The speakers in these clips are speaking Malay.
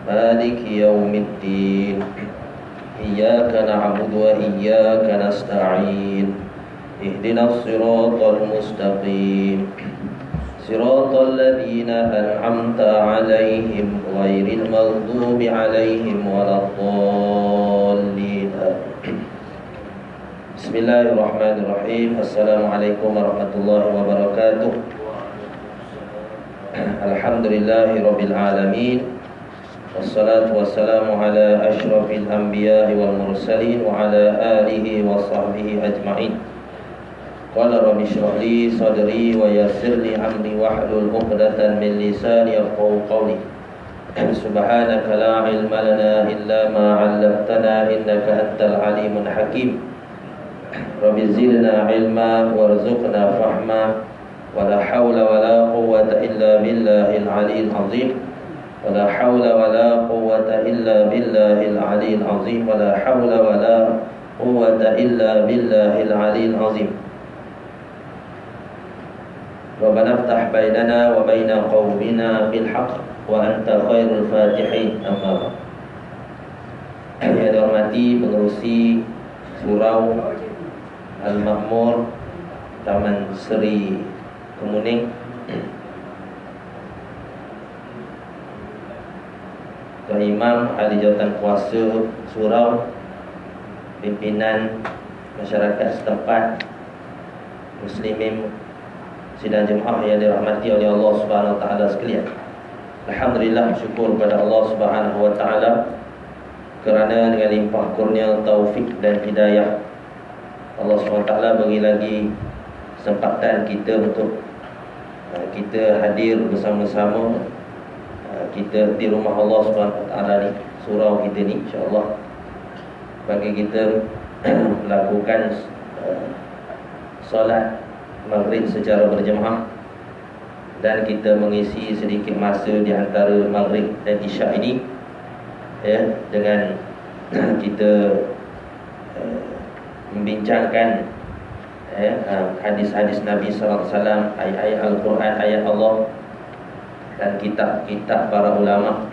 مالك يوم الدين إياك نعبد وإياك نستعين اهدنا الصراط المستقيم صراط الذين أنعمت عليهم غير المغضوب عليهم ولا الضالين. بسم الله الرحمن الرحيم. السلام عليكم ورحمة الله وبركاته. الحمد لله رب العالمين والصلاة والسلام على أشرف الأنبياء والمرسلين وعلى آله وصحبه أجمعين. قال رب اشرح لي صدري ويسر لي أمري واحلل عقدة من لساني يفقهوا قولي. سبحانك لا علم لنا إلا ما علمتنا إنك أنت العليم الحكيم. رب زدنا علما وارزقنا فهما ولا حول ولا قوة إلا بالله العلي العظيم. ولا حول ولا قوة إلا بالله العلي العظيم. ولا حول ولا قوة إلا بالله العلي العظيم. ربنا افتح بيننا وبين قومنا بالحق وأنت خير الفاتحين. أما بعد. Yang dihormati pengerusi Surau Al-Makmur Taman Seri Kemuning, Tuan Imam, Ahli Jawatan Kuasa Surau, pimpinan masyarakat setempat, muslimin sidang jemaah yang dirahmati oleh Allah Subhanahu wa taala sekalian. Alhamdulillah, syukur kepada Allah Subhanahu wa taala kerana dengan limpah kurnia taufik dan hidayah Allah Subhanahu wa taala bagi lagi kesempatan kita untuk kita hadir bersama-sama kita di rumah Allah Subhanahu wa taala ni, surau kita ni, insya-Allah bagi kita melakukan solat maghrib secara berjemaah dan kita mengisi sedikit masa di antara maghrib dan isyak ini dengan kita membincangkan hadis-hadis Nabi sallallahu alaihi wasallam, ayat-ayat Al-Quran, ayat Allah dan kitab-kitab para ulama.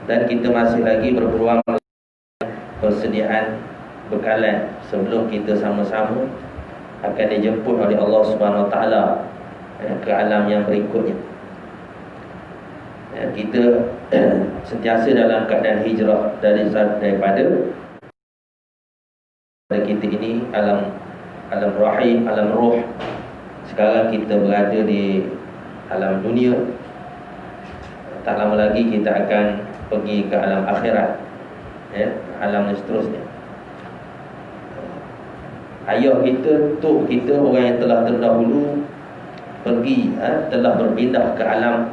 Dan kita masih lagi berpeluang persediaan bekalan sebelum kita sama-sama akan dijemput oleh Allah Subhanahu wa taala ke alam yang berikutnya. Kita sentiasa dalam keadaan hijrah daripada kita ini alam rahim, alam ruh. Sekarang kita berada di alam dunia. Tak lama lagi kita akan pergi ke alam akhirat, alam seterusnya. Ayah kita, tok kita, orang yang telah terdahulu pergi, telah berpindah ke alam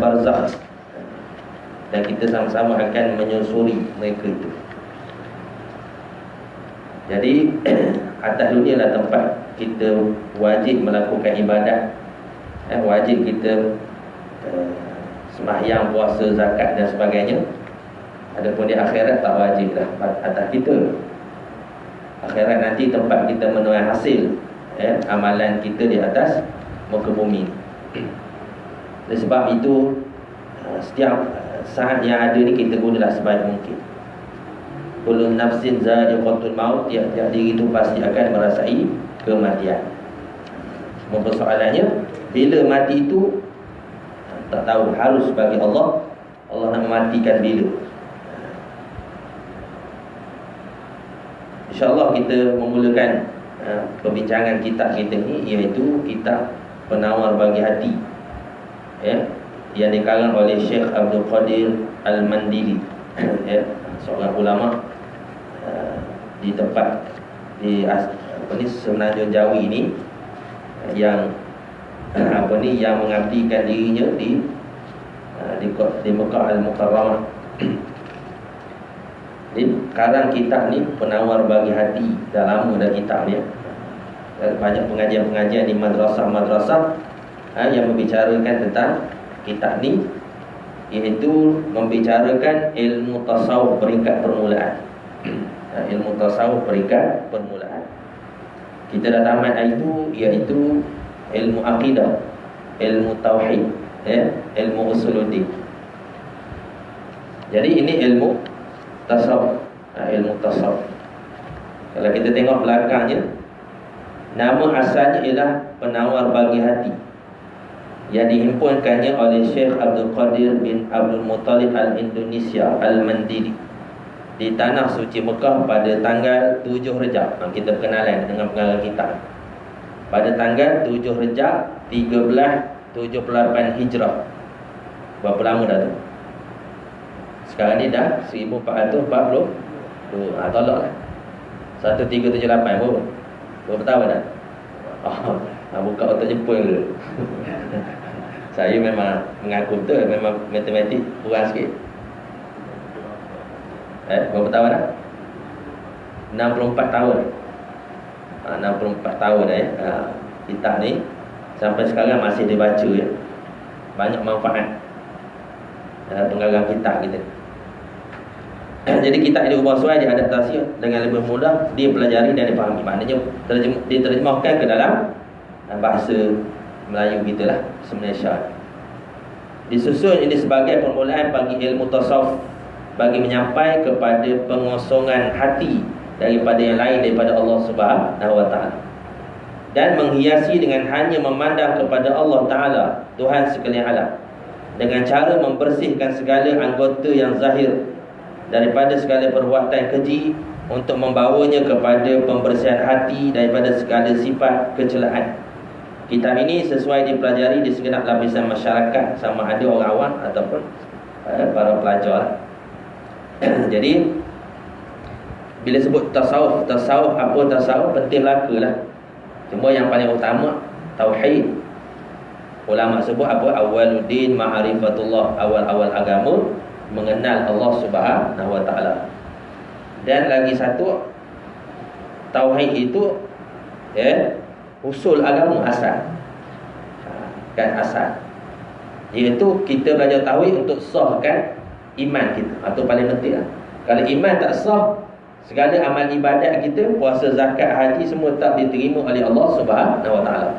barzakh, dan kita sama-sama akan menyusuri mereka itu. Jadi atas dunia lah tempat kita wajib melakukan ibadat, wajib kita sembahyang, puasa, zakat dan sebagainya. Adapun di akhirat tak wajib lah atas kita. Akhirat nanti tempat kita menuai hasil amalan kita di atas muka bumi. Oleh sebab itu setiap saat yang ada ni kita gunalah sebaik mungkin. Kullu nafsin za'iqatul maut, tiap-tiap diri itu pasti akan merasai kematian. Cuma persoalannya, bila mati itu tak tahu, harus bagi Allah. Allah nak mematikan bila. InsyaAllah kita memulakan perbincangan kitab kita ni, iaitu kitab Penawar Bagi Hati, yang dikarang oleh Syekh Abdul Qadir Al-Mandili, seorang ulama di tempat di Semenanjung Jawi ini, yang yang mengabdikan dirinya di Mekah Al-Mukarramah. Jadi karang kitab ni Penawar Bagi Hati, dah lama dah kitab dia. Banyak pengajian-pengajian di madrasah-madrasah yang membicarakan tentang kitab ni, iaitu membicarakan ilmu tasawuf peringkat permulaan. Ilmu tasawuf peringkat permulaan. Kita dah tamat itu, iaitu ilmu akidah, ilmu tauhid, ilmu usuluddin. Jadi ini ilmu tasawuf, ilmu tasawuf. Kalau kita tengok belakangnya, nama asalnya ialah penawar bagi hati, yang dihimpunkannya oleh Syekh Abdul Qadir bin Abdul Muttalib Al-Indonesia Al-Mandiri di Tanah Suci Mekah pada tanggal 7 Rejab. Kita perkenalan dengan pengarang kita. Pada tanggal 7 Rejab 1378 Hijrah. Berapa lama dah tu? Sekarang ni dah 1440. Tolak lah. 1378 berapa tahun dah? Buka otak Jepun dulu. Saya memang mengaku betul, memang matematik kurang sikit. Berapa tahun dah? 64 tahun. 64 tahun kitab ni sampai sekarang masih dibaca ya. Banyak manfaat pengarang kitab kita. Jadi kitab ini ubah suai, diadaptasi dengan lebih mudah dipelajari dan dipahami. Maknanya diterjemahkan ke dalam bahasa Melayu kita lah, bahasa Malaysia. Disusun ini sebagai permulaan bagi ilmu tasawuf, bagi menyampai kepada pengosongan hati daripada yang lain daripada Allah Subhanahu Wa Taala, dan menghiasi dengan hanya memandang kepada Allah Taala, Tuhan sekalian alam, dengan cara membersihkan segala anggota yang zahir daripada segala perbuatan keji, untuk membawanya kepada pembersihan hati daripada segala sifat kecelaan. Kitab ini sesuai dipelajari di segenap lapisan masyarakat, sama ada orang awam ataupun para pelajar. Jadi bila sebut tasawuf, apa tasawuf penting belaka lah. Cuma yang paling utama tauhid. Ulama sebut apa? Awaluddin ma'rifatullah, awal-awal agama mengenal Allah Subhanahu Wa Taala. Dan lagi satu, tauhid itu usul agama, asal. Kan asal. Iaitu kita belajar tauhid untuk sahkan iman kita. Atau paling penting lah. Kalau iman tak sah, segala amal ibadat kita, puasa, zakat, haji, semua tak diterima oleh Allah Subhanahu Wa Taala.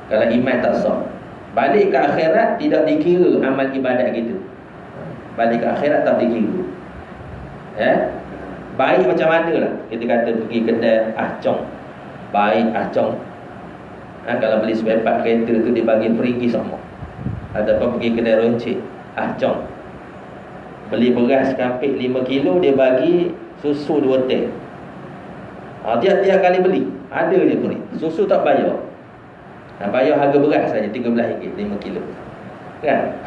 Kalau iman tak sah, balik ke akhirat tidak dikira amal ibadat kita. Balik ke akhirat tak dikira. Baik macam mana lah, kita kata pergi kedai ahcong, baik ahcong. Kalau beli spare part kereta tu dia bagi perigi sama. Ataupun pergi kedai roncik ahcong, beli beras kampik 5 kilo, dia bagi susu 2 teh. Tiap-tiap kali beli ada je free. Susu tak bayar. Bayar harga beras saja RM13 5 kilo. Kan?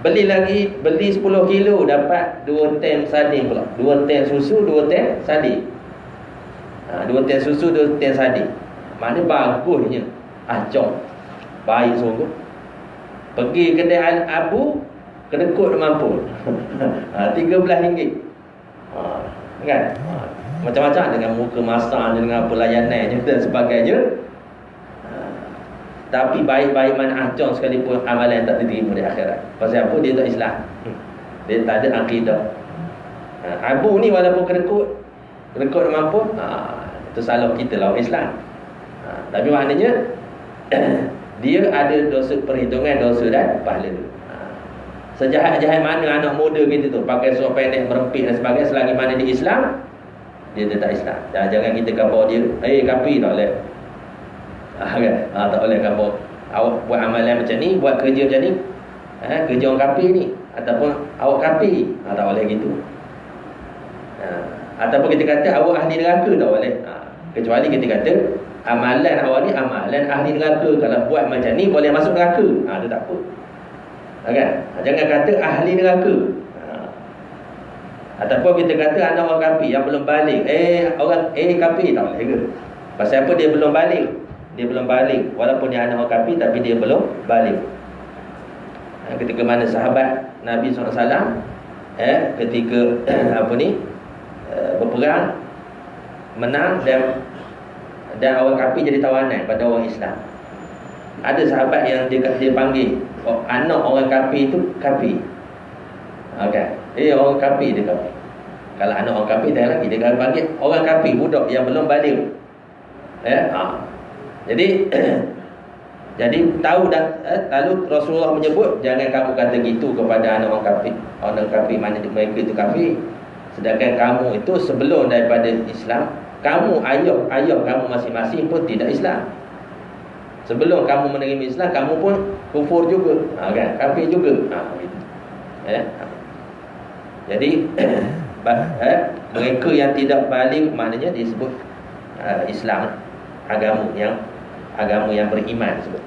Beli 10 kilo dapat 2 tem sardin pula. 2 tem susu, 2 tem sardin. 2 tem susu, 2 tem sardin. Mana bagusnya ahcong. Baik sungguh. Pergi kedai Abu, kedekut mampu. RM13. Kan? Macam-macam dengan muka masak, dengan pelayanannya dan sebagainya. Tapi baik-baik mana ahcong sekalipun amalan tak diterima di akhirat. Pasal apa? Dia tak Islam. Dia tak ada akidah. Abu ni walaupun kedekut mampu, itu salah kita lah Islam. Tapi maknanya dia ada dosa, perhitungan dosa dan pahala. Sejahat-jahat mana anak muda kita tu, pakai seluar pendek merempit dan sebagainya, selagi mana di Islam, dia tak Islam. Jangan kita kapau dia, kapi tak boleh. Kan? Tak boleh kapau. Awak buat amalan macam ni, buat kerja macam ni, kerja orang kapi ni, ataupun awak kapi, tak boleh gitu. Ataupun kita kata awak ahli neraka, tak boleh. Kecuali kita kata amalan awak ni amalan ahli neraka, kalau buat macam ni boleh masuk neraka. Itu tak apa. Kan? Jangan kata ahli neraka. Ataupun kita kata anak orang kapi yang belum balik, orang kapi, tak boleh ke? Pasal apa? Dia belum balik. Dia belum balik. Walaupun dia anak orang kapi, tapi dia belum balik. Ketika mana sahabat Nabi SAW ketika berperang, menang, dan orang kapi jadi tawanan pada orang Islam. Ada sahabat yang dia panggil anak orang kapi itu kapi. Orang kapi, dia kapi. Kalau anak orang kapi tak lagi, dia akan panggil orang kapi, budak yang belum balik. Jadi Jadi tahu dah, lalu Rasulullah menyebut jangan kamu kata gitu kepada anak orang kafir. Orang kafir mana mereka itu kafir. Sedangkan kamu itu sebelum daripada Islam, kamu ayah kamu masing-masing pun tidak Islam. Sebelum kamu menerima Islam, kamu pun kufur juga, kan? Kafir juga. Gitu. Jadi mereka yang tidak balik maknanya disebut Islam, agama yang beriman disebut.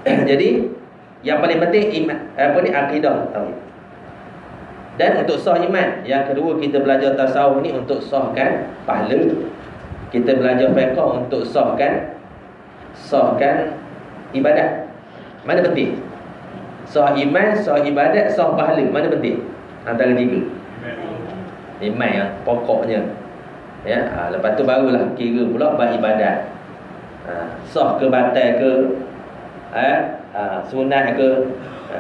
Jadi yang paling penting iman, akidah tauhid. Dan untuk sah iman, yang kedua kita belajar tasawuf ni untuk sahkan pahala. Kita belajar fiqh untuk sahkan ibadat. Mana penting? Sah iman, sah ibadat, sah pahala. Mana penting? Antara tiga. Iman yang pokoknya. Lepas tu barulah kira pula bab ibadat. Sah ke batal ke, sunat ke,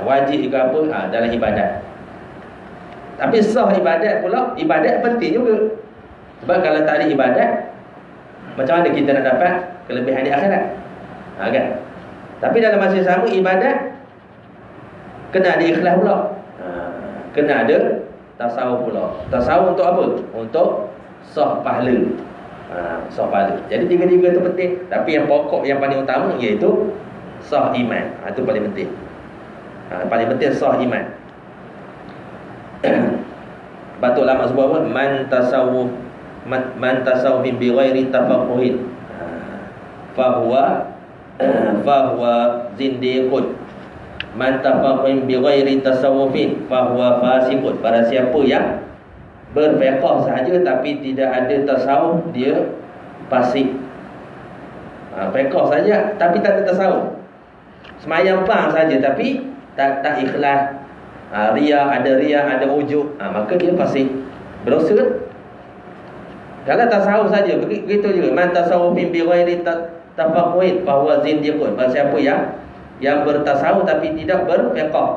wajib ke apa, dalam ibadat. Tapi sah ibadat pula, ibadat penting juga. Sebab kalau tak ada ibadat, macam mana kita nak dapat kelebihan di akhirat? Kan? Tapi dalam masa yang sama, ibadat kena ada ikhlas pula. Kena ada tasawuf pula. Tasawuf untuk apa? Untuk sah pahala. Sah pahala. Jadi tiga-tiga itu penting. Tapi yang pokok, yang paling utama iaitu sah iman. Itu paling penting. Paling penting sah iman. Batuk lama sebut apa? Man tasawufin bi ghairi tafaqquhin fahuwa zindiqun. Man tafaqquhin bi ghairi tasawufin fahuwa fasiqun. Para siapa yang berfiqh sahaja tapi tidak ada tasawuf, dia fasik. Fiqh saja tapi tak ada tasawuf. Semayang faham saja tapi tak ikhlas. Ria, ada ujub, maka dia fasik, berdosa. Kalau tasawuf saja begitu juga. Man tasawufin bi ghairi tafaqquhin fa huwa zindiqun. Siapa yang bertasawuf tapi tidak berfiqh,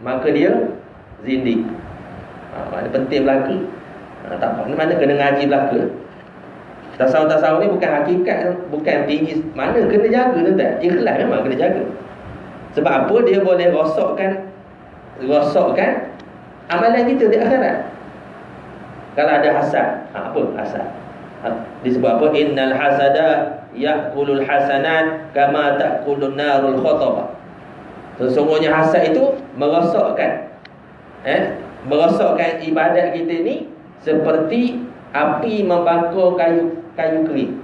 maka dia zindiq. Mana penting belaka. Tak mana kena ngaji belaka. Tasawuf ni bukan hakikat, bukan tinggi. Mana kena jaga tuan. Ikhlas memang kena jaga. Sebab apa? Dia boleh rosakkan amalan kita di akhirat. Kalau ada hasad, apa hasad? Disebut apa? Innal hasada ya'kulul hasanat kama ta'kulun narul khatabah. Sesungguhnya hasad itu merosakkan ibadat kita ni seperti api membakar kayu kering.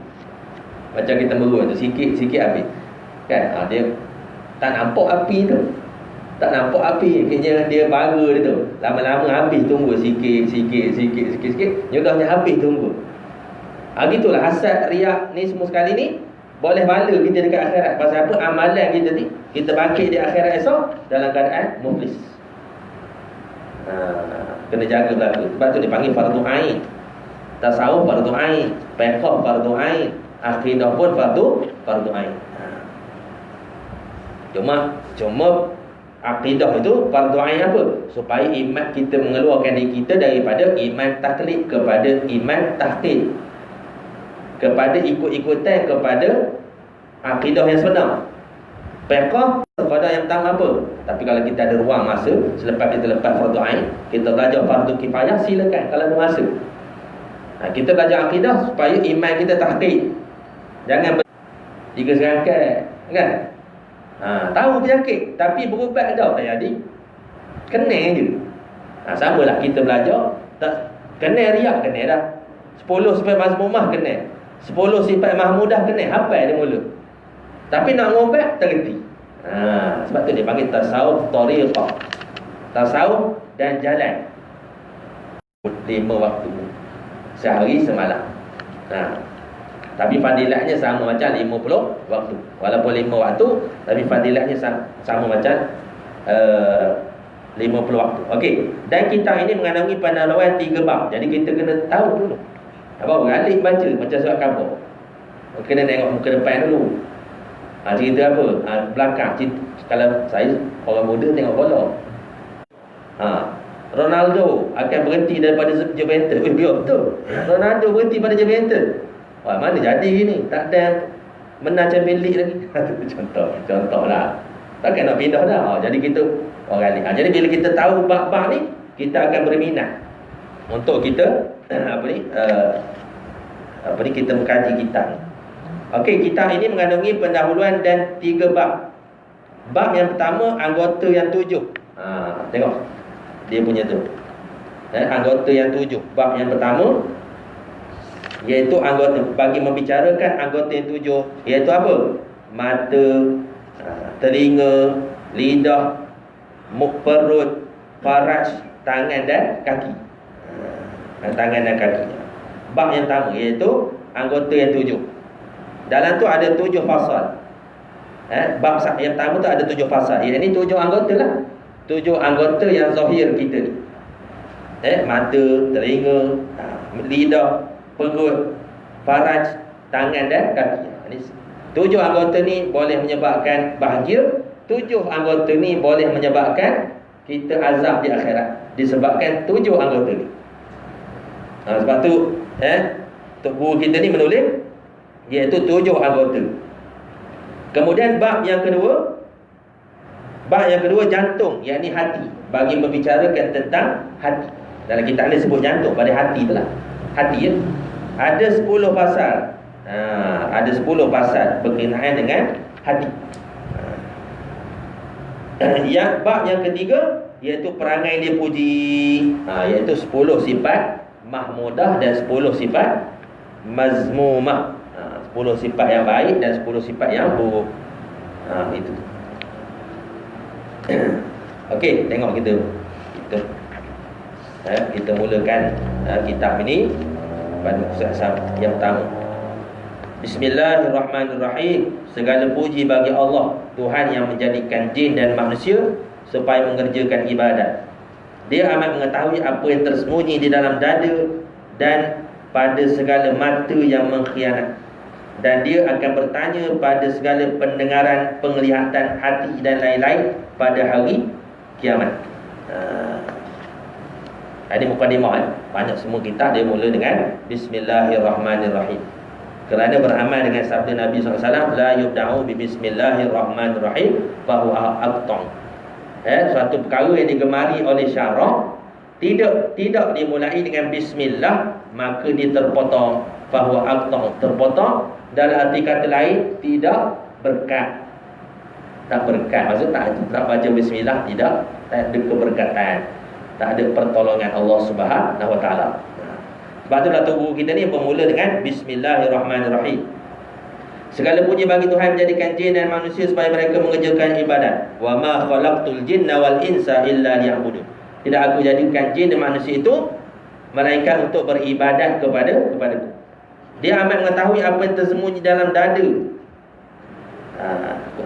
Macam kita merun tu, sikit api. Kan? Dia tak nampak api tu. Tak nampak api, kayaknya dia bara dia tu. Lama-lama habis tunggu sikit. Nyudahnya habis tunggu. Gitulah hasad, riak ni semua sekali ni boleh bala kita dekat akhirat. Pasal apa? Amalan kita ni, kita bangkit di akhirat esok dalam keadaan muflis. Kena jaga belaka. Sebab tu dipanggil fardu ain. Tasawuf fardu ain, fiqh fardu ain, akidah pun fardu ain. Cuma akidah itu fardu ain apa? Supaya iman kita mengeluarkan diri kita daripada iman taklid kepada iman tahqiq, kepada ikut-ikutan kepada akidah yang sebenar. Fiqh kepada yang tahu apa. Tapi kalau kita ada ruang masa selepas kita lepas fardu ain, kita belajar fardu kifayah, silakan kalau ada masa. Kita belajar akidah supaya iman kita tahqiq. Jangan tiga serangkai, kan? Tahu penyakit tapi berubat dah tak jadi. Kena je. Samalah kita belajar, tak kena riak, kena dah. 10 sifat mazmumah kena, 10 sifat mahmudah kena, hafal dia mula. Tapi nak ngobat tak reti. Sebab tu dia panggil tasawuf tariqah. Tasawuf dan jalan. 5 waktu sehari semalam. Tapi fadilatnya sama macam 50 waktu. Walaupun 5 waktu, tapi fadilatnya sama macam 50 waktu. Okey. Dan kita ini mengandungi penalaran 3 bab. Jadi kita kena tahu dulu. Baru alik baca macam surat khabar. Kena tengok muka depan dulu. Cerita apa? Belakang. Kalau saya orang muda tengok bola. Ronaldo akan berhenti daripada Juventus. Biar betul. Ronaldo berhenti pada Juventus. Wah, mana jadi gini? Tak ada Menang Champions League lagi. Contohlah. Takkan nak pindah dah. Jadi kita orang ni. Jadi bila kita tahu bab-bab ni, kita akan berminat untuk kita kita mengkaji kitab. Okey, kitab ini mengandungi pendahuluan dan 3 bab. Bab yang pertama, anggota yang 7. Tengok. Dia punya tu. Anggota yang 7. Bab yang pertama iaitu anggota, bagi membicarakan anggota yang 7, iaitu apa? Mata, telinga, lidah, perut, faraj, tangan dan kaki. Tangan dan kaki. Bab yang pertama iaitu anggota yang 7. Dalam tu ada 7 fasal. Bab yang pertama tu ada 7 fasal. Ini 7 anggota lah. 7 anggota yang zahir kita ni. Mata, telinga, lidah, perut, faraj, tangan dan kaki. Ini 7 anggota ni boleh menyebabkan bahagia. 7 anggota ni boleh menyebabkan kita azab di akhirat, disebabkan 7 anggota ni. Sebab tu Tok Guru kita ni menulis iaitu 7 anggota. Kemudian bab yang kedua jantung, yakni hati, bagi membicarakan tentang hati. Dalam kitab ni sebut jantung, pada hati itulah. Hati ya. Ada 10 pasal. Ada 10 pasal berkenaan dengan hati. Yang bab yang ketiga iaitu perangai dia puji, iaitu 10 sifat mahmudah dan 10 sifat mazmumah. 10 sifat yang baik dan 10 sifat yang buruk. Itu. Okey, tengok kita mulakan kitab ini pada muka yang pertama. Bismillahirrahmanirrahim. Segala puji bagi Allah, Tuhan yang menjadikan jin dan manusia supaya mengerjakan ibadat. Dia amat mengetahui apa yang tersembunyi di dalam dada dan pada segala mata yang mengkhianat. Dan dia akan bertanya pada segala pendengaran, penglihatan, hati dan lain-lain pada hari kiamat. Ini mukadimah. Banyak semua kitab dia mula dengan Bismillahirrahmanirrahim. Kerana beramal dengan sabda Nabi SAW, la yubda'u bi bismillahirrahmanirrahim fahuwa aqtang. Suatu perkara yang digemari oleh syarak tidak dimulai dengan bismillah, maka dia terpotong. Fahuwa aqtang, terpotong. Dalam arti kata lain, tidak berkat. Tak berkat, maksud tak baca bismillah, tak ada keberkatan, tak ada pertolongan Allah Subhanahu Wa Taala. Sebab tu Datuk Guru kita ni bermula dengan Bismillahirrahmanirrahim. Segala puji bagi Tuhan menjadikan jin dan manusia supaya mereka mengerjakan ibadat. Wa ma khalaqtul jinna wal insa illa liya'budun. Tidak aku jadikan jin dan manusia itu melainkan untuk beribadat kepadaku. Dia amat mengetahui apa yang tersembunyi dalam dada.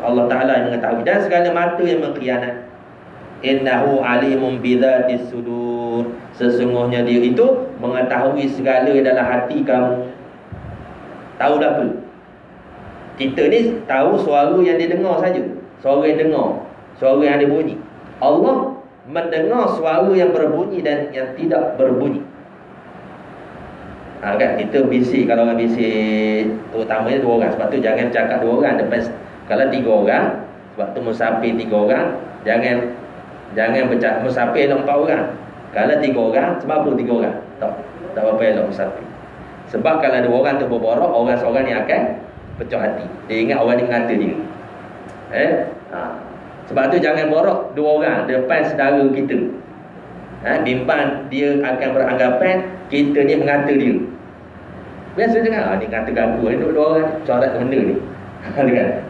Allah Ta'ala yang mengetahui. Dan segala mata yang mengkhianat. Innahu alimun bidhatis sudur. Sesungguhnya dia itu mengetahui segala dalam hati kamu. Tahu dah apa? Kita ni tahu suara yang dia dengar saja. Suara yang dengar, suara yang ada bunyi. Allah mendengar suara yang berbunyi dan yang tidak berbunyi. Kan kita bisik, kalau orang bisik terutamanya 2 orang. Sebab tu jangan cakap 2 orang depan. Kalau 3 orang, sebab tu musafir 3 orang, jangan bercakap musafir 4 orang. Kalau 3 orang, sebab apa 3 orang? Tak apa elok musafir. Sebab kalau 2 orang tu berborak, orang seorang ni akan pecah hati. Dia ingat orang ni mengata dia. Sebab tu jangan borak 2 orang depan saudara kita. Bimbang dia akan beranggapan kita ni mengata dia. Biasa dengar, ni kata ganggu ni 2 orang corak benda ni. Kan?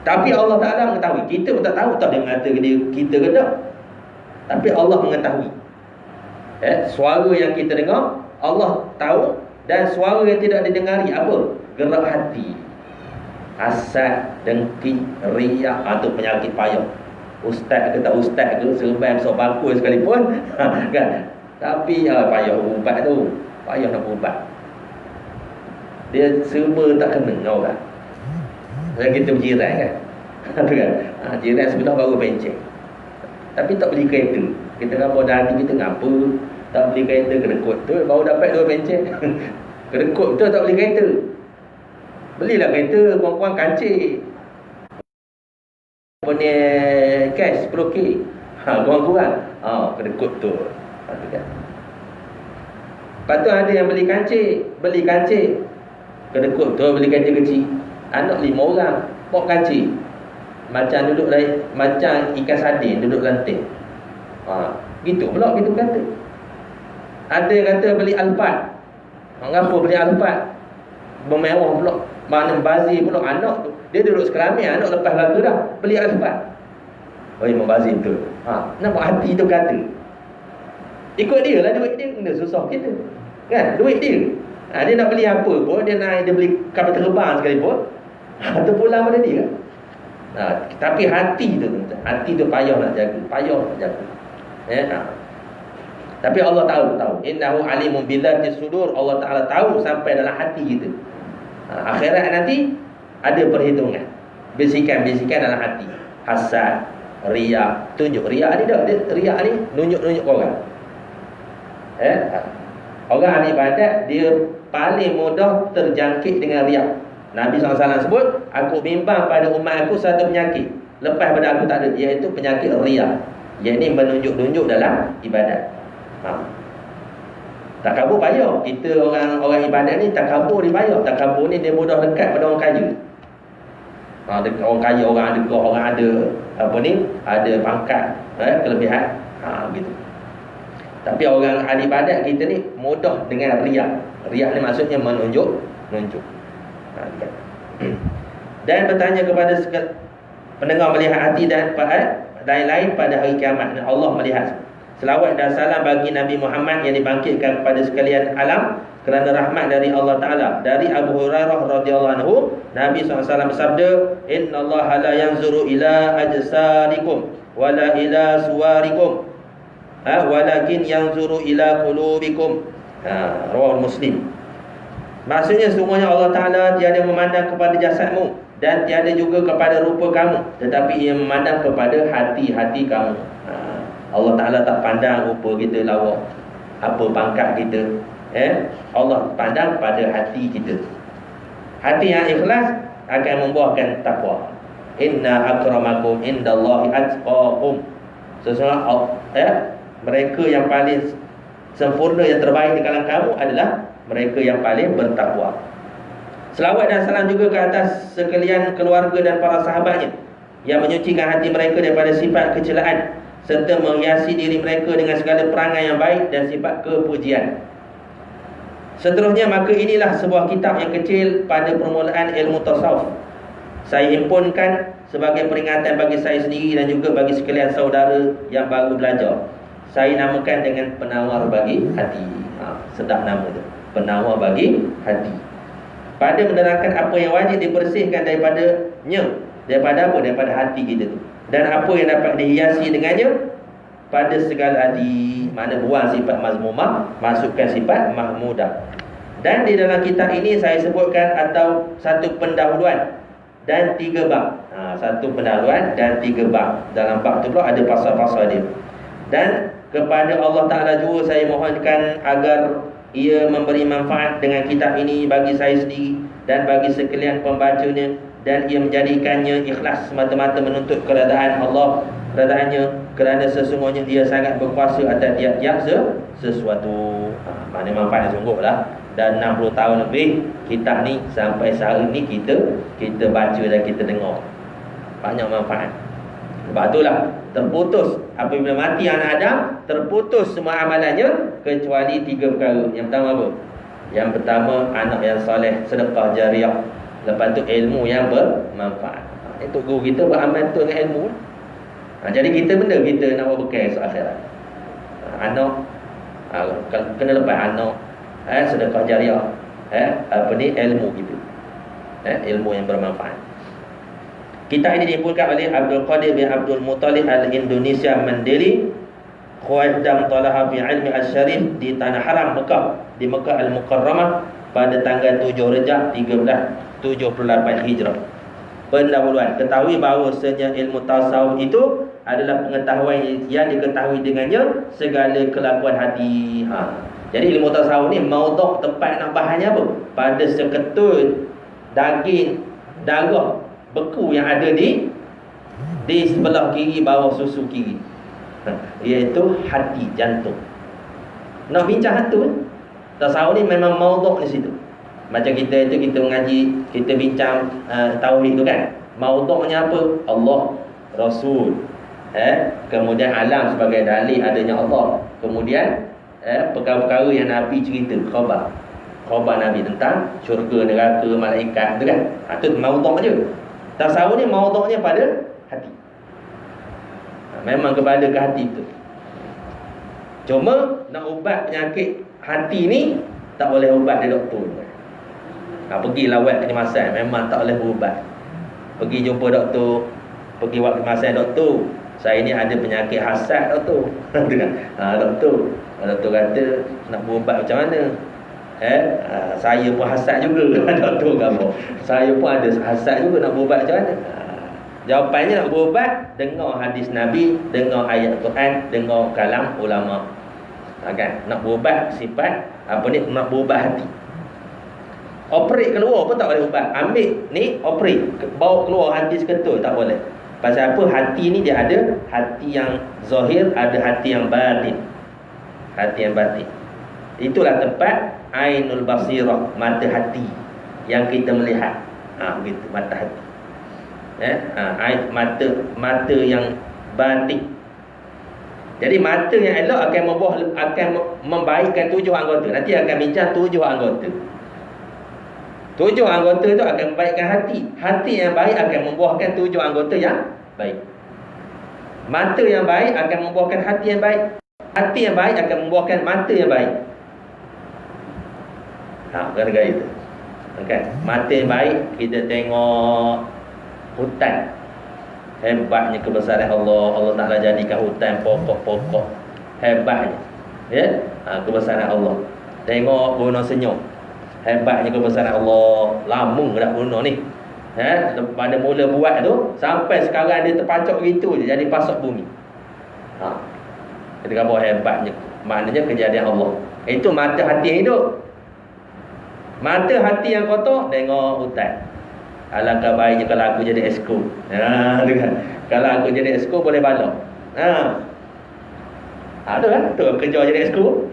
Tapi Allah Ta'ala mengetahui. Kita pun tak tahu tak dia mengata kita ke tak. Tapi Allah mengetahui. Suara yang kita dengar Allah tahu. Dan suara yang tidak didengari apa? Gerak hati, hasad, dengki, riak, atau penyakit payah. Ustaz ke tak ustaz ke, serban besar bangku sekalipun kan? Tapi payah ubat tu. Payah nak ubat. Dia serba tak kena orang. Dan kita berjiran kan? Jiran sebelah baru pencet. Tapi tak beli kereta. Kita kan pada hati kita ngapa tak beli kereta kena kot tu, baru dapat 2 pencet. Kedekut betul tak beli kereta. Belilah kereta kurang-kurang kancik. Apa ni, cash 10k. Kurang-kurang. Kedekut tu. Kan. Lepas tu ada yang beli kancik. Kedekut tu beli kereta kecil. Anak 5 orang, bawa kancik. Macam duduk lain, macam ikan sardin duduk lantai. Gitu pula gitu kata. Ada yang kata beli Alphard. Ngapa beli Alphard? Bermewah pula. Mana bazir pula anak tu. Dia duduk sekeramik, anak lepas lagu dah beli Alphard. Membazir betul. Nampak hati tu kata. Ikut dia lah, duit dia. Kena susah kita. Kan? Duit dia. Dia nak beli apa pun, dia beli kapal terbang sekalipun. Tu pulang pada dia. Tapi hati tu payah nak jaga. Tapi Allah tahu. Innahu alimun bidzati sudur. Allah Taala tahu sampai dalam hati kita. Akhirat nanti ada perhitungan. Bisikan-bisikan dalam hati. Hasad, riya, tunjuk. Riya ni tak, riya ni nunjuk-nunjuk orang. Orang ahli ibadat dia paling mudah terjangkit dengan riya. Nabi SAW sebut, aku bimbang pada umat aku satu penyakit lepas pada aku tak ada, iaitu penyakit riya. Iaitu menunjuk-nunjuk dalam ibadat. Takabur payah. Kita orang ibadat ni takabur dia payah. Takabur ni dia mudah dekat pada orang kaya. Orang kaya, orang ada gah, orang ada ada pangkat, kelebihan, gitu. Tapi orang ahli ibadat kita ni mudah dengan riya. Riya ni maksudnya menunjuk. Dan bertanya kepada pendengar melihat hati dan lain-lain pada hari kiamat. Allah melihat. Selawat dan salam bagi Nabi Muhammad yang dibangkitkan kepada sekalian alam kerana rahmat dari Allah Ta'ala. Dari Abu Hurairah radhiyallahu anhu, Nabi SAW bersabda, innallaha la yanzuru ila ajsadikum wala ila suwarikum, walakin yanzuru ila qulubikum. Rawah Muslim. Maksudnya sesungguhnya Allah Ta'ala tiada memandang kepada jasadmu dan tiada juga kepada rupa kamu, tetapi ia memandang kepada hati-hati kamu. Allah Ta'ala tak pandang rupa kita lawa, apa pangkat kita. Allah pandang pada hati kita. Hati yang ikhlas akan membuahkan takwa. Inna akramakum indallahi atqakum. Sesungguhnya mereka yang paling sempurna, yang terbaik di kalangan kamu adalah mereka yang paling bertakwa. Selawat dan salam juga ke atas sekalian keluarga dan para sahabatnya yang menyucikan hati mereka daripada sifat kecelaan serta menghiasi diri mereka dengan segala perangai yang baik dan sifat kepujian. Seterusnya, maka inilah sebuah kitab yang kecil pada permulaan ilmu tasawuf. Saya himpunkan sebagai peringatan bagi saya sendiri dan juga bagi sekalian saudara yang baru belajar. Saya namakan dengan penawar bagi hati. Sedap nama tu, penawar bagi hati. Pada menerangkan apa yang wajib dibersihkan daripadanya. Daripada apa? Daripada hati kita tu. Dan apa yang dapat dihiasi dengannya pada segala hati. Mana buang sifat mazmumah, masukkan sifat mahmudah. Dan di dalam kitab ini saya sebutkan atau satu pendahuluan dan 3 bab. Satu pendahuluan dan 3 bab. Dalam bab tu pula ada pasal-pasal dia. Dan kepada Allah Ta'ala juga saya mohonkan agar ia memberi manfaat dengan kitab ini bagi saya sendiri dan bagi sekalian pembacanya, dan ia menjadikannya ikhlas semata-mata menuntut keredaan Allah, keradaannya, kerana sesungguhnya dia sangat berkuasa atas tiap-tiap sesuatu. Mana manfaat sungguh lah. Dan 60 tahun lebih kitab ni sampai sehari ni kita baca dan kita dengar. Banyak manfaat. Sebab itulah terputus apabila mati anak Adam, terputus semua amalannya kecuali 3 perkara. Yang pertama apa? Yang pertama, anak yang soleh, sedekah jariah. Lepas tu ilmu yang bermanfaat. Itu guru kita beramal tu dengan ilmu. Jadi kita benda kita nak buat bekal esok akhirat. Anak kena lepas anak, sedekah jariah, ilmu kita. Ilmu yang bermanfaat. Kitab ini dihimpunkan oleh Abdul Qadir bin Abdul Muttalib Al-Indonesia Mandiri, Khawajdam Talaha fi Ilmi Al-Syarif di Tanah Haram Mekah, di Mekah Al-Mukarramah pada tanggal 7 Rejab 1378 Hijrah. Pendahuluan. Ketahui bahawasanya ilmu tasawuf itu adalah pengetahuan yang diketahui dengannya segala kelakuan hati. Jadi ilmu tasawuf ni maudhu' tempat nak bahasnya apa? Pada seketut daging darah beku yang ada di sebelah kiri bawah susu kiri, iaitu hati, jantung. Nak bincang hati, tasawuf ni memang maudhu' di situ. Macam kita mengaji, kita bincang tauhid tu kan. Maudhu'nya apa? Allah, Rasul, kemudian alam sebagai dalil adanya Allah. Kemudian perkara-perkara yang Nabi cerita, khabar Nabi tentang syurga, neraka, malaikat tu kan. Itu maudhu' je. Tasawuf ni maudhu'nya pada hati. Memang kepada ke hati tu. Cuma nak ubat penyakit hati ni tak boleh ubat dari doktor. Pergi lawat kecemasan, memang tak boleh berubat. Pergi jumpa doktor, pergi buat kecemasan, doktor, saya ni ada penyakit hasad doktor. Doktor kata nak berubat macam mana? Saya pun hasad juga. Doktor kata saya pun ada hasad juga, nak berubat macam mana? Jawapannya nak berubat, dengar hadis Nabi, dengar ayat Quran, dengar kalam ulama. Kan? Nak berubat sifat apa ni, nak berubah hati. Operate keluar pun tak boleh ubat. Ambil ni operate, bawa keluar hati seketul tak boleh. Pasal apa? Hati ni dia ada hati yang zahir, ada hati yang batin. Hati yang batin. Itulah tempat ainul basirah, mata hati yang kita melihat. Begitu mata hati. Mata yang batin. Jadi mata yang elok akan membaikkan 7 anggota. Nanti akan bincang 7 anggota. 7 anggota itu akan membaikkan hati. Hati yang baik akan membuahkan 7 anggota yang baik. Mata yang baik akan membuahkan hati yang baik. Hati yang baik akan membuahkan mata yang baik. Gara-gara itu. Okay. Mata yang baik, kita tengok hutan. Hebatnya kebesaran Allah. Allah Ta'ala jadikan hutan pokok-pokok. Hebatnya. Kebesaran Allah. Tengok gunung senyum. Hebatnya kebesaran Allah. Lama dah gunung ni. Pada mula buat tu, sampai sekarang dia terpacok gitu je, jadi pasok bumi. Kita kata hebatnya. Maknanya kejadian Allah. Itu mata hati yang hidup. Mata hati yang kotor, tengok hutan. Alangkah baiknya kalau aku jadi esko. Kalau aku jadi esko boleh balok. Ada kan? Tu kerja jadi esko.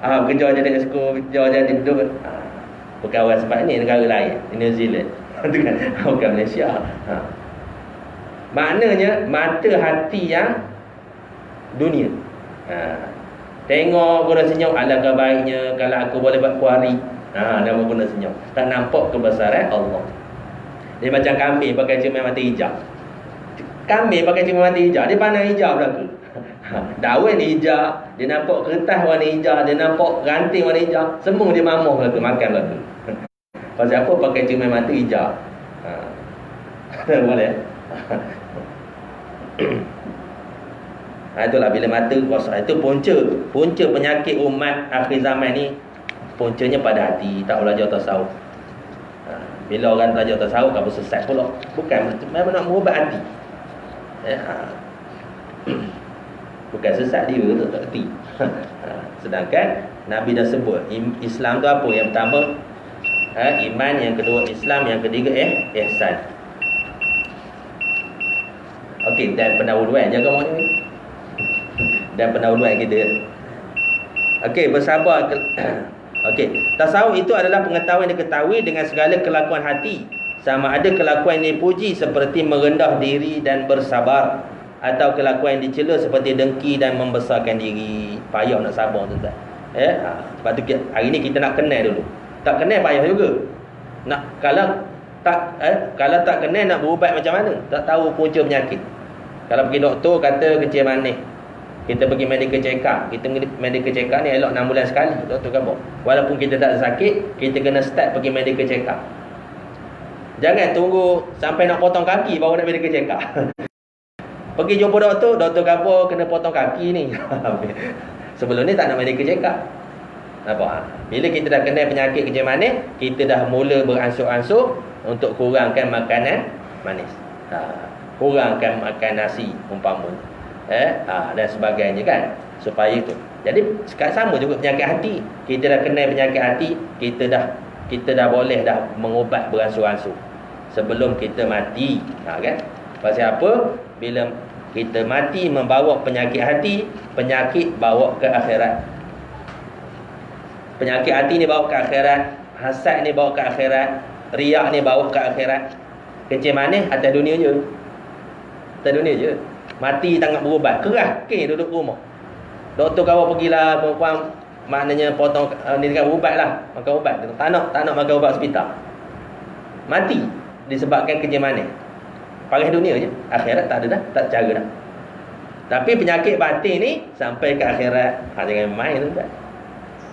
Kerja jadi esko, kerja jadi duduk. Berkawan sebab ni negara lain, New Zealand. Tu kan, bukan Malaysia. Maknanya mata hati yang dunia. Tengok guna senyum, alangkah baiknya kalau aku boleh buat kuari. Nama guna senyum. Tak nampak kebesaran Allah. Dia macam kambing pakai cermin mata hijau. Kambing pakai cermin mata hijau, dia pandang hijau belaka. Daun hijau, dia nampak kertas warna hijau, dia nampak ranting warna hijau, semua dia mamuh belaka, makan belaka. Pasal apa? Pakai cermin mata hijau. Boleh. Itulah bila mata kosong. Itu punca penyakit umat akhir zaman ni, puncanya pada hati, tak belajar tasawuf. Bila orang belajar tasawuf, kamu sesat pula. Bukan, memang nak merubah hati. Bukan sesat dia tu, tak kerti. Sedangkan Nabi dah sebut Islam tu apa? Yang pertama iman, yang kedua Islam, yang ketiga ihsan. Okey, dan pendahuluan jaga mak ni. Dan pendahuluan kita. Okey, bersabar. Okey, tasawuf itu adalah pengetahuan yang diketahui dengan segala kelakuan hati, sama ada kelakuan yang dipuji seperti merendah diri dan bersabar, atau kelakuan yang dicela seperti dengki dan membesarkan diri. Payah nak sabar tuan-tuan. Sebab tu hari ni kita nak kenal dulu. Tak kenal payah juga. Nak kalau tak kenal nak berubat macam mana? Tak tahu punca penyakit. Kalau pergi doktor kata kecil manis, kita pergi medical check up. Kita medical check up ni elok 6 bulan sekali. Doktor kata, walaupun kita tak sakit, kita kena start pergi medical check up. Jangan tunggu sampai nak potong kaki baru nak medical check up. Pergi jumpa doktor, doktor kata kena potong kaki ni. Sebelum ni tak nak medical check up. Nampak? Bila kita dah kena penyakit kecil manis, kita dah mula beransur-ansur untuk kurangkan makanan manis. Kurangkan makan nasi umpama. Dan sebagainya kan, supaya itu. Jadi sekarang sama juga penyakit hati. Kita dah kenal penyakit hati, kita dah boleh dah mengubat beransur-ansur sebelum kita mati. Kan? Pasal apa? Bila kita mati membawa penyakit hati, penyakit bawa ke akhirat. Penyakit hati ni bawa ke akhirat, hasad ni bawa ke akhirat, riak ni bawa ke akhirat. Kencing manis atas dunia je. Atas dunia je. Mati tak nak berubat, kerah duduk rumah. Doktor kau pergilah perempuan, maknanya potong ni dekat berubat lah, makan ubat. Tak nak makan ubat hospital. Mati disebabkan kencing manis. Paras dunia je. Akhirat tak ada dah, tak cara dah. Tapi penyakit batin ni sampai ke akhirat. Jangan main tu kan.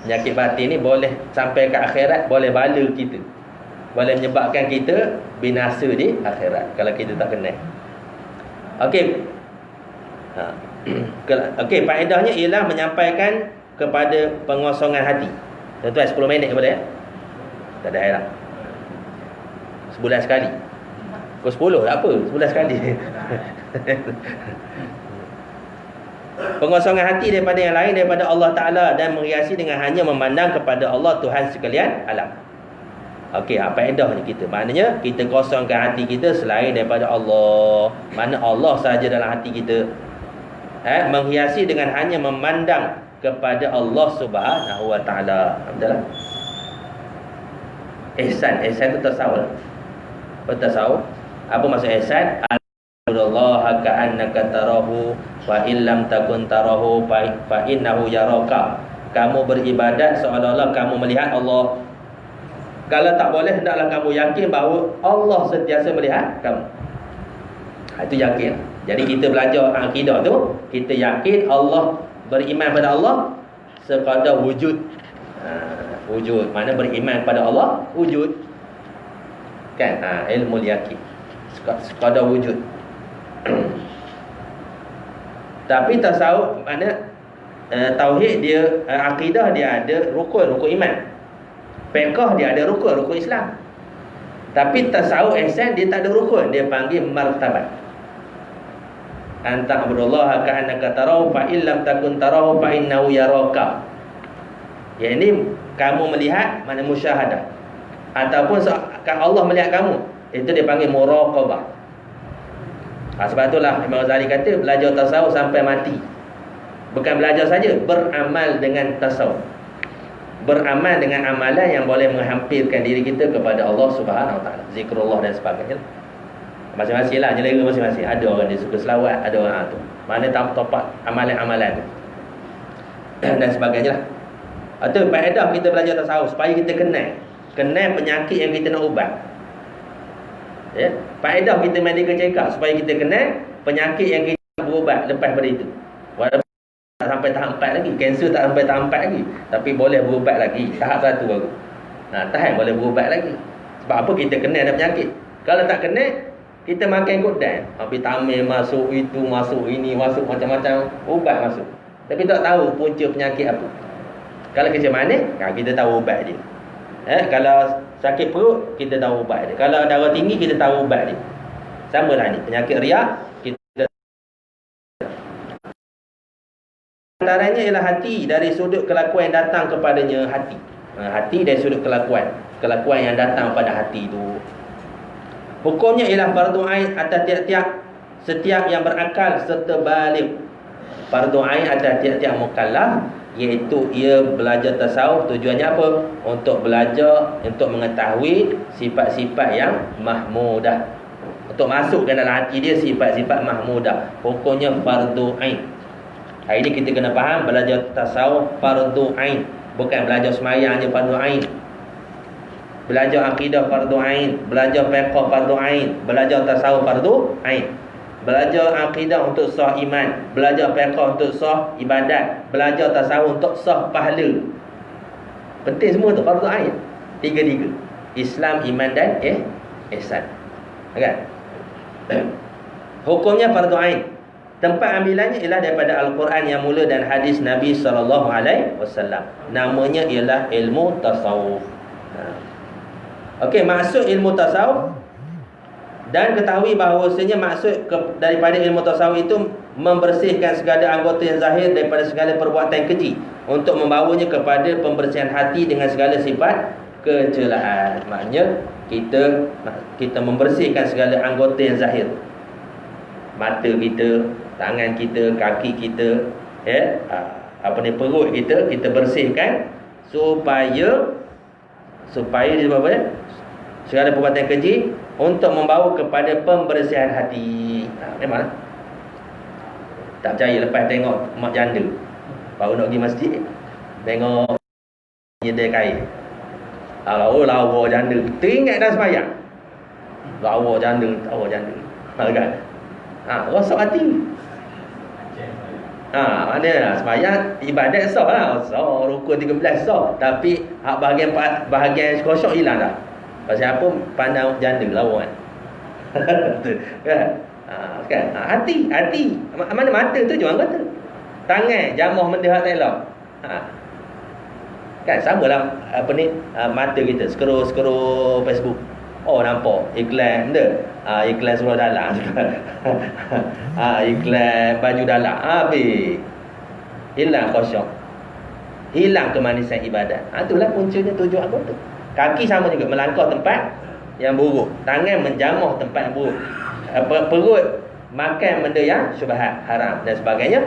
Penyakit batin ni boleh sampai ke akhirat, boleh bala kita. Boleh menyebabkan kita binasa di akhirat kalau kita tak kenal. Okey. Okey, faedahnya ialah menyampaikan kepada pengosongan hati. Tuan-tuan 10 minit boleh ya? Tak ada hal lah. Sebulan sekali. Pukul 10 tak apa, sebulan sekali. Pengosongan hati daripada yang lain daripada Allah Ta'ala dan menghiasi dengan hanya memandang kepada Allah Tuhan sekalian alam. Okey, apa faedahnya kita? Maknanya kita kosongkan hati kita selain daripada Allah. Mana Allah sahaja dalam hati kita. Menghiasi dengan hanya memandang kepada Allah Subhanahu Wa Ta'ala. Betul tak? Ihsan tu tasawuf. Tasawuf. Apa maksud ihsan? Allah ka'annaka tarahu fa illam takun tarahu fa innahu yaraka. Kamu beribadat seolah-olah kamu melihat Allah. Kalau tak boleh, hendaklah kamu yakin bahawa Allah sentiasa melihat kamu. Itu yakin. Jadi kita belajar akidah tu, kita yakin Allah, beriman pada Allah sekadar wujud. Wujud, mana beriman pada Allah wujud. Kan? Ilmu yakin sekadar wujud. Tapi tasawuf mana tauhid dia, akidah dia ada rukun iman. Fiqh dia ada rukun Islam. Tapi tasawuf ihsan dia tak ada rukun, dia panggil martabat. Anta abdullah ka'annaka tarahu fa illam takun tarahu fa innahu yaraka. Yang kamu melihat, mana musyahadah. Ataupun Allah melihat kamu, itu dia panggil muraqabah. Sebab itulah Imam Ghazali kata belajar tasawuf sampai mati. Bukan belajar saja, beramal dengan tasawuf. Beramal dengan amalan yang boleh menghampirkan diri kita kepada Allah Subhanahu Wa Taala, zikrullah dan sebagainya. Masing-masing lah, selera masing-masing. Ada orang dia suka selawat, ada orang tu mana top-top amalan-amalan tu dan sebagainya lah. Itu faedah kita belajar tasawuf, supaya kita kenal penyakit yang kita nak ubat. Ya, faedah kita medical check up supaya kita kenal penyakit yang kita nak berubat lepas pada itu. Walaupun tak sampai tahap 4 lagi, kanser tak sampai tahap 4 lagi, tapi boleh berubat lagi, tahap 1 baru. Tahap boleh berubat lagi. Sebab apa? Kita kenal ada penyakit. Kalau tak kenal, kita makan kodan, vitamin masuk, itu masuk, ini masuk, macam-macam ubat masuk, tapi tak tahu punca penyakit apa. Kalau kencing manis, kita tahu ubat dia. Kalau sakit perut, kita tahu ubat dia. Kalau darah tinggi, kita tahu ubat dia. Sama lah ni, penyakit riak, kita antaranya ialah hati, dari sudut kelakuan yang datang kepadanya hati. Hati dari sudut kelakuan yang datang pada hati itu. Hukumnya ialah fardu ain atas setiap yang berakal serta baligh. Fardu ain atas tiap-tiap mukallaf, iaitu ia belajar tasawuf. Tujuannya apa? Untuk belajar, untuk mengetahui sifat-sifat yang mahmudah, untuk masuk ke dalam hati dia sifat-sifat mahmudah. Hukumnya fardu ain. Hari ini kita kena faham, belajar tasawuf fardu ain, bukan belajar sembahyang je fardu ain. Belajar akidah fardu ain, belajar fiqh fardu ain, belajar tasawuf fardu ain. Belajar akidah untuk sah iman, belajar fiqh untuk sah ibadat, belajar tasawuf untuk sah pahala. Penting semua tu fardu ain. Tiga-tiga. Islam, iman dan ihsan. Kan? Hukumnya fardu ain. Tempat ambilannya ialah daripada Al-Quran yang mula dan hadis Nabi SAW. Namanya ialah ilmu tasawuf. Okey, maksud ilmu tasawuf Dan ketahui bahawasanya maksud daripada ilmu tasawuf itu membersihkan segala anggota yang zahir daripada segala perbuatan keji, untuk membawanya kepada pembersihan hati dengan segala sifat kecelaan. Maknanya kita membersihkan segala anggota yang zahir. Mata kita, tangan kita, kaki kita, perut kita bersihkan supaya segala perbuatan keji, untuk membawa kepada pembersihan hati. Memang tak percaya lepas tengok mak janda baru nak pergi masjid, tengok nyedai kain, lawa janda, teringat dah sembahyang, lawa janda kan? Rosak hati. Mana sembahyang ibadat sah lah, rukun 13 sah, tapi bahagian kosong hilang dah. Pasal apa? Pandang janda lawa kan? Kan? Hati. Mana mata tu jual kata. Tangan jamah benda hak tak elok. Kan samalah mata kita scroll Facebook. Oh, nampak iklan benda. Iklan seluar dalam. Iklan baju dalam. Habis. Hilang kosong. Hilang kemanisan ibadat. Itulah puncanya tujuan anggota. Kaki sama juga, melangkah tempat yang buruk. Tangan menjamah tempat yang buruk. Perut makan benda yang syubhat, haram dan sebagainya.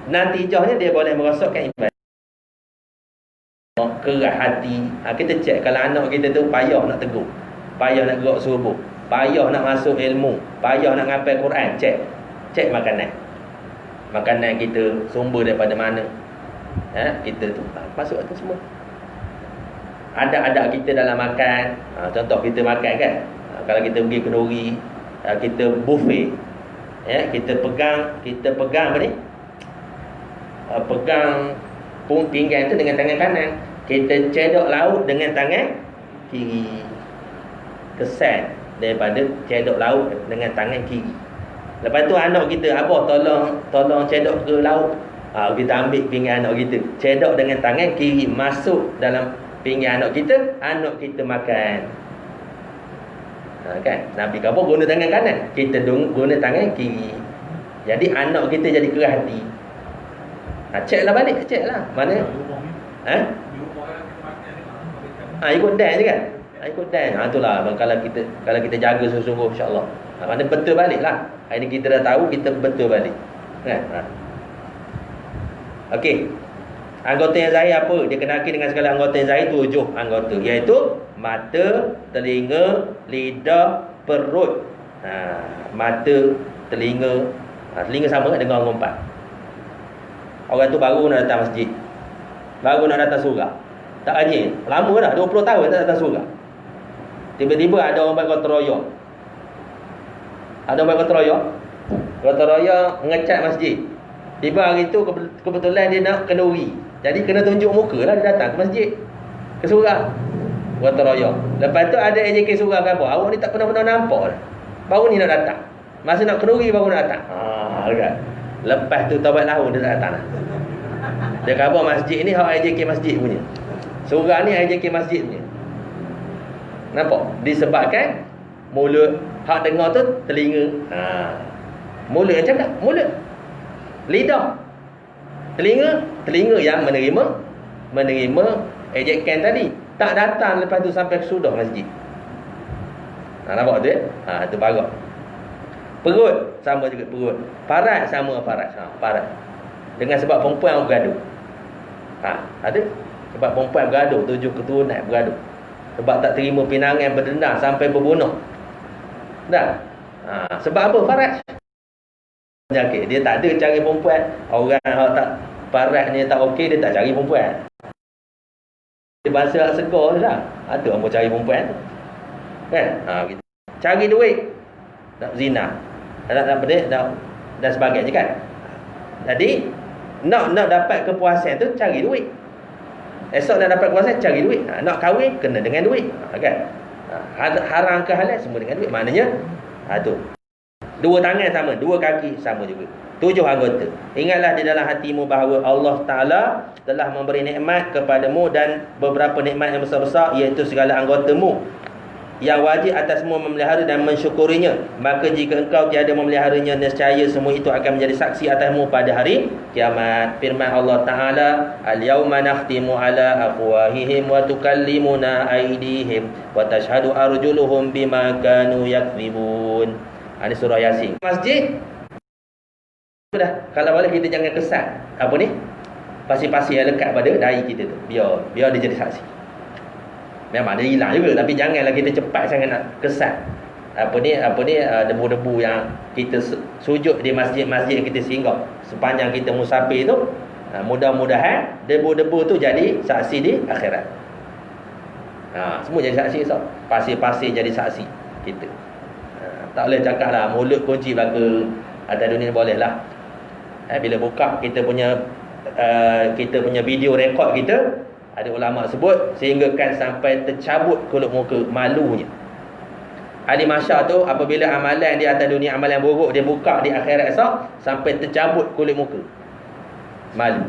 Natijahnya dia boleh merosakkan ibadat. Keras hati. Kita cek kalau anak kita tu payah nak tegur, payah nak gerak subuh, payah nak masuk ilmu, payah nak ngapal Quran, cek makanan kita sumber daripada mana. Kita tu masuk atas semua. Ada kita dalam makan. Contoh kita makan kan, kalau kita pergi kenduri, kita buffet, kita pegang apa ni, pegang pinggan tu dengan tangan kanan, kita cedok lauk dengan tangan kiri. Kesan daripada cedok lauk dengan tangan kiri. Lepas tu anak kita, abah tolong cedok ke lauk, kita ambil pinggan anak kita, cedok dengan tangan kiri, masuk dalam pinggan anak kita makan. Kan? Nabi kata guna tangan kanan, kita guna tangan kiri. Jadi anak kita jadi keras hati. Ceklah balik, ceklah. Mana? Ikut dan je kan? Ikut dan. Itulah kalau kita jaga sungguh-sungguh, insya-Allah. Mana betul baliklah. Hari ni kita dah tahu, kita betul balik. Kan? Okey. Anggota yang zahir apa? Dia kenaki dengan segala anggota yang zahir 7 anggota, iaitu mata, telinga, lidah, perut. Mata, telinga. Telinga sama dengan orang 4. Orang tu baru nak datang masjid, baru nak datang surau, tak rajin, lama dah 20 tahun tak datang surau. Tiba-tiba ada orang gotong royong. Gotong royong ngecat masjid. Tiba hari tu kebetulan dia nak kenduri, jadi kena tunjuk muka lah dia datang ke masjid, ke surau, gotong royong. Lepas tu ada AJK surau ke apa, awak ni tak pernah nampak dah, baru ni nak datang, masa nak kenduri baru nak datang. Kan? Lepas tu taubat lahun dia tak datang lah. Dia kata masjid ni hak AJK masjid punya, surau ni AJK masjid punya. Nampak? Disebabkan mulut, hak dengar tu telinga. Mulut yang cakap, mulut. Lidah, telinga yang menerima ejekan tadi, tak datang lepas tu sampai sudah masjid. Nampak tu tu barak. Perut sama juga perut. Parat sama parat. Parat. Dengan sebab perempuan bergaduh. Ada sebab perempuan bergaduh, 7 keturunan bergaduh. Sebab tak terima pinangan berdendam sampai berbunuh. Dah. Sebab apa? Parat. Penyakit. Dia tak ada cari perempuan. Orang yang tak parat ni tak okey, dia tak cari perempuan. Dia bahasa segar je lah. Ada orang cari perempuan tu. Kan? Gitu. Cari duit. Nak zina. Dan sebagainya kan. Jadi nak dapat kepuasan tu cari duit. Esok nak dapat kepuasan cari duit. Nak kahwin kena dengan duit. Kan? Haram ke halal semua dengan duit. Maknanya tu. 2 tangan sama, 2 kaki sama juga. 7 anggota. Ingatlah di dalam hatimu bahawa Allah Ta'ala telah memberi nikmat kepadamu, dan beberapa nikmat yang besar-besar, iaitu segala anggotamu. yang wajib atas semua memelihara dan mensyukurinya. Maka jika engkau tiada memeliharanya, nescaya semua itu akan menjadi saksi atasmu pada hari kiamat. Firman Allah Ta'ala, al-yawma nakhtimu ala afwahihim wa tukallimuna aydihim wa tashhadu arjuluhum bima kanu yakzibun. Ini surah Yasin. Masjid dah, kalau boleh kita jangan kesan apa ni, pasir-pasir yang lekat pada dahi kita tu, biar dia jadi saksi. Memang dia hilang juga, tapi janganlah kita cepat sangat nak kesan debu-debu yang kita sujud di masjid-masjid yang kita singgah sepanjang kita musafir tu. Mudah-mudahan debu-debu tu jadi saksi di akhirat. Semua jadi saksi, so. Pasir-pasir jadi saksi kita. Tak boleh cakap lah mulut kunci belaka atas dunia, boleh lah. Bila buka kita punya video rekod kita, ada ulama sebut sehinggakan sampai tercabut kulit muka, malunya. Ahli mahsyar tu apabila amalan di atas dunia, amalan buruk dia buka di akhirat esok, sampai tercabut kulit muka, malu.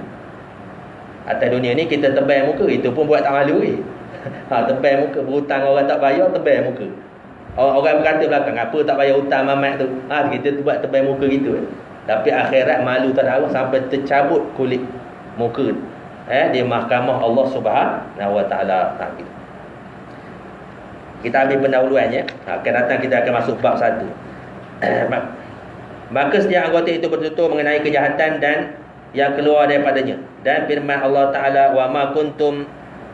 Atas dunia ni kita tebal muka, itu pun buat tak malu ke. Tebal muka, berhutang orang tak bayar, tebal muka. Orang berkata belakang, apa tak bayar hutang mamat tu, kita buat tebal muka gitu. Tapi akhirat malu tak ada, sampai tercabut kulit muka di mahkamah Allah Subhanahu Wa Taala. Kita ambil pendahuluannya. Akan datang kita akan masuk bab 1. Maka setiap anggota itu bertutur mengenai kejahatan dan yang keluar daripadanya. Dan firman Allah Taala, wa ma kuntum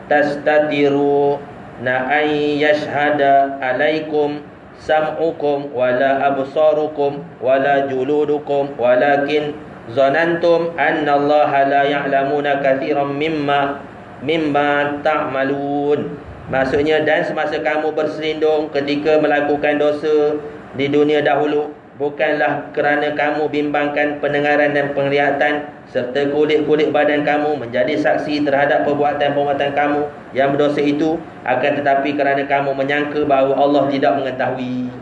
tastatiru na ay yashhada alaikum sam'ukum wala absarukum wala juludukum walakin zanantum annallaha la ya'lamuna katsiran mimma ta'malun. Maksudnya, dan semasa kamu berselindung ketika melakukan dosa di dunia dahulu, bukanlah kerana kamu bimbangkan pendengaran dan penglihatan serta kulit-kulit badan kamu menjadi saksi terhadap perbuatan-perbuatan kamu yang berdosa itu, akan tetapi kerana kamu menyangka bahawa Allah tidak mengetahui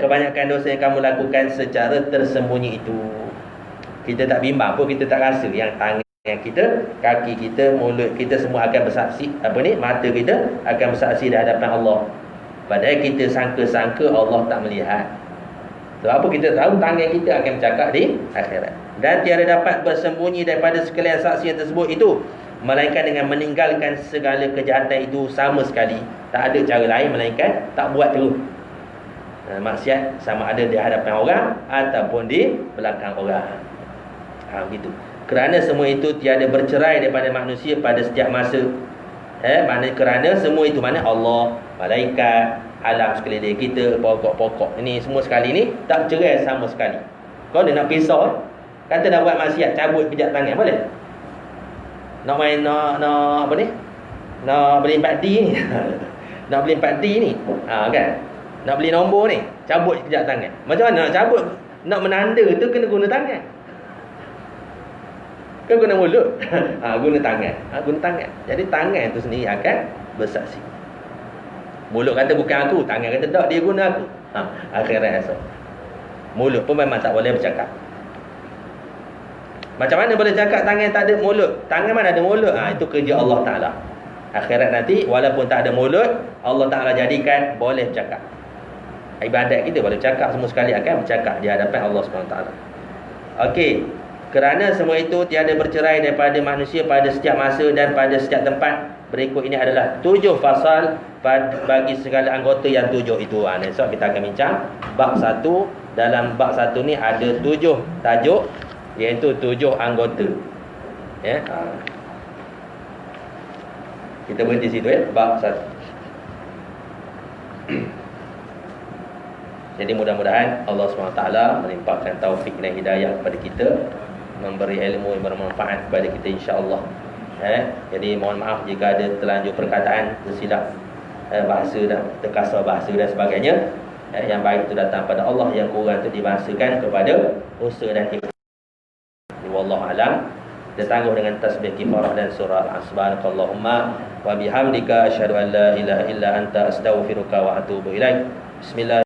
kebanyakan dosa yang kamu lakukan secara tersembunyi itu. Kita tak bimbang pun, kita tak rasa yang tangan kita, kaki kita, mulut kita semua akan bersaksi, mata kita akan bersaksi di hadapan Allah. Padahal kita sangka-sangka Allah tak melihat. Sebab apa? Kita tahu tangan kita akan bercakap di akhirat. Dan tiada dapat bersembunyi daripada sekalian saksi yang tersebut itu, melainkan dengan meninggalkan segala kejahatan itu sama sekali. Tak ada cara lain melainkan tak buat terus. Maksiat sama ada di hadapan orang ataupun di belakang orang. Begitu. Kerana semua itu tiada bercerai daripada manusia pada setiap masa. Mana kerana semua itu, mana Allah, malaikat, alam sekeliling kita, pokok-pokok ini semua sekali ni tak cerai sama sekali. Kau dia nak pisau, kata dah buat maksiat, cabut pijak tangan, boleh? Nak main nak beli 4D ni. Nak beli 4D ni. Kan? Nak beli nombor ni, cabut pijak tangan. Macam mana nak cabut? Nak menanda tu kena guna tangan. Kan guna mulut. Guna tangan. Guna tangan. Jadi tangan tu sendiri akan bersaksi. Mulut kata bukan aku, tangan kata tak, dia guna aku. Akhirat esok. Mulut pun memang tak boleh bercakap. Macam mana boleh cakap tangan tak ada mulut? Tangan mana ada mulut? Itu kerja Allah Ta'ala. Akhirat nanti walaupun tak ada mulut, Allah Ta'ala jadikan boleh bercakap. Ibadat kita boleh bercakap, semua sekali akan bercakap di hadapan Allah SWT. Okey. Kerana semua itu tiada bercerai daripada manusia pada setiap masa dan pada setiap tempat. Berikut ini adalah 7 fasal bagi segala anggota yang 7 itu. Esok kita akan bincang bab 1. Dalam bab 1 ni ada 7 tajuk, iaitu 7 anggota. Kita berhenti situ bab 1. Jadi mudah-mudahan Allah SWT melimpahkan taufik dan hidayah kepada kita, memberi ilmu yang bermanfaat kepada kita, insya-Allah. Jadi mohon maaf jika ada terlanjur perkataan tersilap bahasa dan terkasar bahasa dan sebagainya. Yang baik itu datang pada Allah, yang kurang itu dibahasakan kepada usaha dan hikmah. Wallahu alam. Kita tangguh dengan tasbih kifarah dan surah Subhanakallahumma wa bihamdika asyhadu an la ilaha illa anta astaghfiruka wa atubu ilaik. Bismillah.